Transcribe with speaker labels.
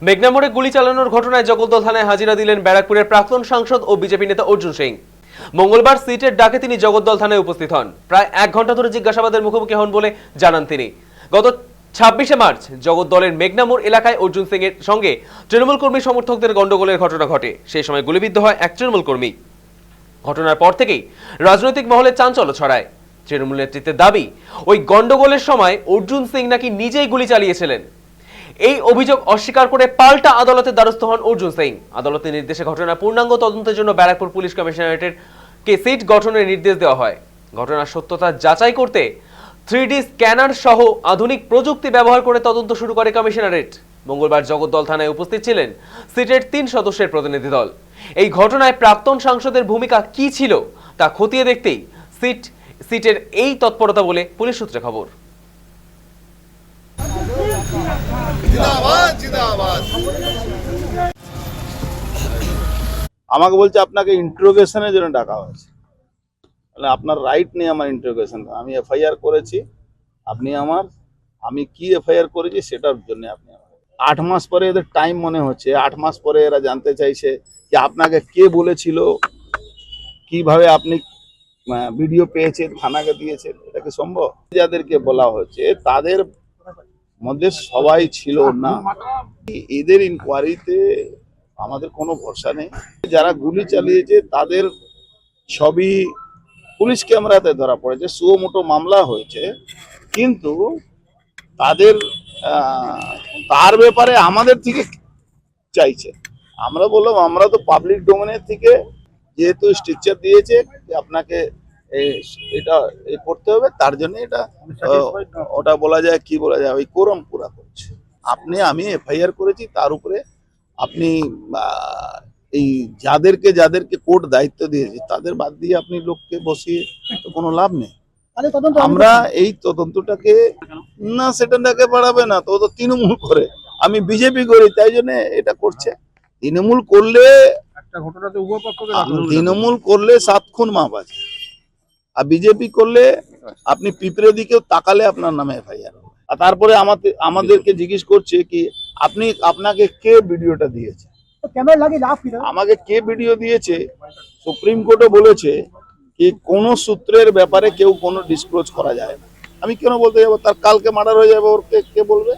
Speaker 1: মেঘনা মোড়ে গুলি চালানোর ঘটনায় জগদ্দল থানায় হাজিরা দিলেন ব্যারাকপুরের প্রাক্তন সাংসদ ও বিজেপি নেতা অর্জুন সিং। মঙ্গলবার সিটের ডাকে তিনি জগদ্দল থানায় উপস্থিত হন। প্রায় 1 ঘন্টা ধরে জিজ্ঞাসাবাদের মুখোমুখি হন বলে জানান তিনি। গত 26শে মার্চ জগদ্দলের মেঘনা মোড় এলাকায় অর্জুন সিং এর সঙ্গে তৃণমূল কর্মী সমর্থকদের গন্ডগোলের ঘটনা ঘটে। সেই সময় গুলিবিদ্ধ হয় এক তৃণমূল কর্মী। ঘটনার পর থেকেই রাজনৈতিক মহলে চাঞ্চল্য ছড়ায়। তৃণমূল নেতৃত্বের দাবি, ওই গন্ডগোলের সময় অর্জুন সিং নাকি নিজেই গুলি চালিয়েছিলেন। এই অভিযোগ অস্বীকার করে পাল্টা আদালতের দ্বারস্থ হন অর্জুন সিং। আদালতের নির্দেশে ঘটনার পূর্ণাঙ্গ তদন্তের জন্য ব্যারাকপুর পুলিশ কমিশনারেটের সিট গঠনের নির্দেশ দেওয়া হয়। ঘটনার সত্যতা যাচাই করতে 3D স্ক্যানার সহ আধুনিক প্রযুক্তি ব্যবহার করে তদন্ত শুরু করে কমিশনারেট। মঙ্গলবার জগদ্দল থানায় উপস্থিত ছিলেন সিটের 3 সদস্যের প্রতিনিধি দল। এই ঘটনায় প্রাক্তন সাংসদের ভূমিকা কি ছিল তা খতিয়ে দেখতেই সিটের এই তৎপরতা বলে পুলিশ সূত্রে খবর।
Speaker 2: আমাকে বলছে আপনাকে ইন্টারোগেশনের জন্য ডাকা হয়েছে। তাহলে আপনার রাইট নেই আমার ইন্টারোগেশন। আমি এফআইআর করেছি, আমি কি এফআইআর করেছি সেটার জন্য আপনি 8 মাস পরে এদের টাইম মনে হচ্ছে। 8 মাস পরে এরা জানতে চাইছে যে আপনাকে কে বলেছিল, কিভাবে আপনি ভিডিও পেয়েছেন, থানাকে দিয়েছেন। এটা কি সম্ভব? যাদেরকে বলা হচ্ছে তাদের মধ্যে সবাই ছিল না। এদের ইনকোয়ারিতে আমাদের কোনো ভরসা নেই। যারা গুলি চালিয়েছে তাদের সবই পুলিশ ক্যামেরাতে ধরা পড়েছে, সুমোটো মামলা হয়েছে, কিন্তু তাদের তার ব্যাপারে আমাদের থেকে চাইছে। আমরা বললাম আমরা তো পাবলিক ডোমেনের থেকে যেহেতু স্ট্রাকচার দিয়েছে যে আপনাকে এটা করতে হবে, তার জন্য এটা ওটা বলা যায়, কি বলা যায়, ওই কোরাম পুরা করছে। আমি এফআইআর করেছি, তার উপরে আপনি এই যাদেরকে কোর্ট দায়িত্ব দিয়েছে তাদের বাদ দিয়ে আপনি লোককে বসিয়ে তো কোনো লাভ নেই। আমরা এই তদন্তটাকে না, সেটাকে বাড়াবে না তো তৃণমূল করে, আমি বিজেপি করি, তাই জন্য এটা করছে। তৃণমূল করলে 7 খুন মাপ আছে, আর বিজেপি করলে আপনি পিঁপড়ে দিকেও তাকালে আপনার নামে এফআইআর। আর তারপরে আমাদেরকে জিজ্ঞেস করছে কি আপনাকে কে ভিডিওটা দিয়েছে, আমাকে কে ভিডিও দিয়েছে। সুপ্রিম কোর্টও বলেছে কি কোন সূত্রের ব্যাপারে কেউ কোনো ডিসক্লোজ করা যায় না। আমি কেন বলতে যাবো? তার কালকে মার্ডার হয়ে যাবে, ওর কে বলবে?